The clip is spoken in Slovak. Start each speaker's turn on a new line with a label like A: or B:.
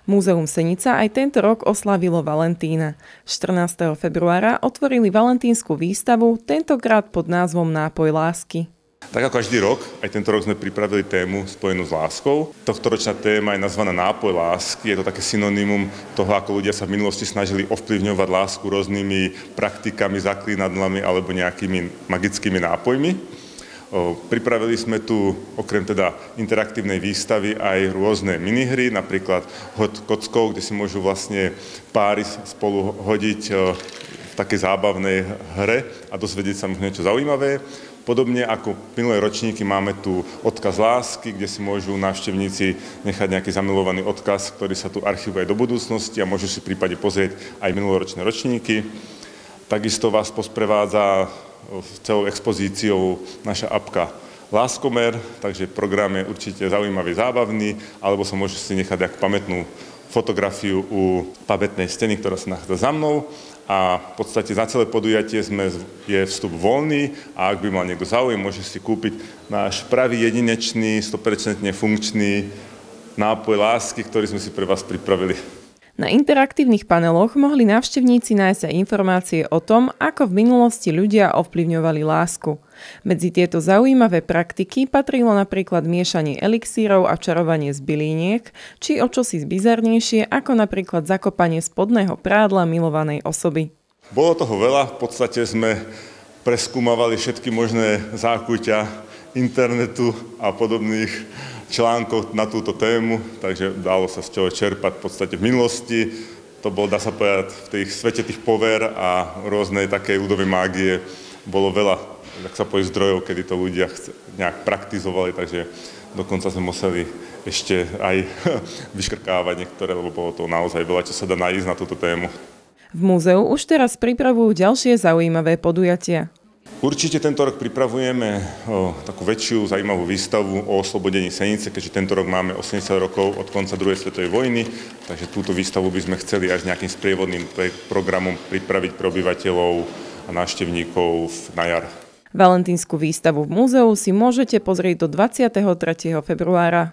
A: Múzeum Senica aj tento rok oslávilo Valentína. 14. februára otvorili valentínsku výstavu, tentokrát pod názvom Nápoj lásky.
B: Tak ako každý rok, aj tento rok sme pripravili tému spojenú s láskou. Tohtoročná téma je nazvaná Nápoj lásky. Je to také synonymum toho, ako ľudia sa v minulosti snažili ovplyvňovať lásku rôznymi praktikami, zaklínadlami alebo nejakými magickými nápojmi. Pripravili sme tu okrem teda interaktívnej výstavy aj rôzne minihry, napríklad hod kockov, kde si môžu vlastne páry spolu hodiť v takej zábavnej hre a dozvedieť sa niečo zaujímavé. Podobne ako minulé ročníky máme tu odkaz lásky, kde si môžu návštevníci nechať nejaký zamilovaný odkaz, ktorý sa tu archivuje do budúcnosti a môžu si v prípade pozrieť aj minuloročné ročníky. Takisto vás posprevádza celou expozíciou naša apka Láskomer, takže program je určite zaujímavý, zábavný, alebo sa môže si nechať ako pamätnú fotografiu u pamätnej steny, ktorá sa nachádza za mnou. A v podstate za celé podujatie je vstup voľný a ak by mal niekto záujem, môže si kúpiť náš pravý jedinečný, 100% funkčný nápoj lásky, ktorý sme si pre vás pripravili.
A: Na interaktívnych paneloch mohli návštevníci nájsť aj informácie o tom, ako v minulosti ľudia ovplyvňovali lásku. Medzi tieto zaujímavé praktiky patrilo napríklad miešanie elixírov a čarovanie z byliniek, či o čosi bizarnejšie, ako napríklad zakopanie spodného prádla milovanej osoby.
B: Bolo toho veľa, v podstate sme preskúmavali všetky možné zákuťia internetu a podobných článkov na túto tému, takže dalo sa z čoho čerpať v podstate v minulosti. To bolo, dá sa povedať, v tých svete tých pover a rôznej takej ľudovej mágie bolo veľa, tak sa povie, zdrojov, kedy to ľudia nejak praktizovali, takže dokonca sme museli ešte aj vyškrkávať niektoré, lebo bolo to naozaj veľa, čo sa dá nájsť na túto tému.
A: V múzeu už teraz pripravujú ďalšie zaujímavé podujatia.
B: Určite tento rok pripravujeme takú väčšiu zaujímavú výstavu o oslobodení Senice, keďže tento rok máme 80 rokov od konca druhej svetovej vojny, takže túto výstavu by sme chceli až nejakým sprievodným programom pripraviť pre obyvateľov a návštevníkov na jar.
A: Valentínsku výstavu v múzeu si môžete pozrieť do 23. februára.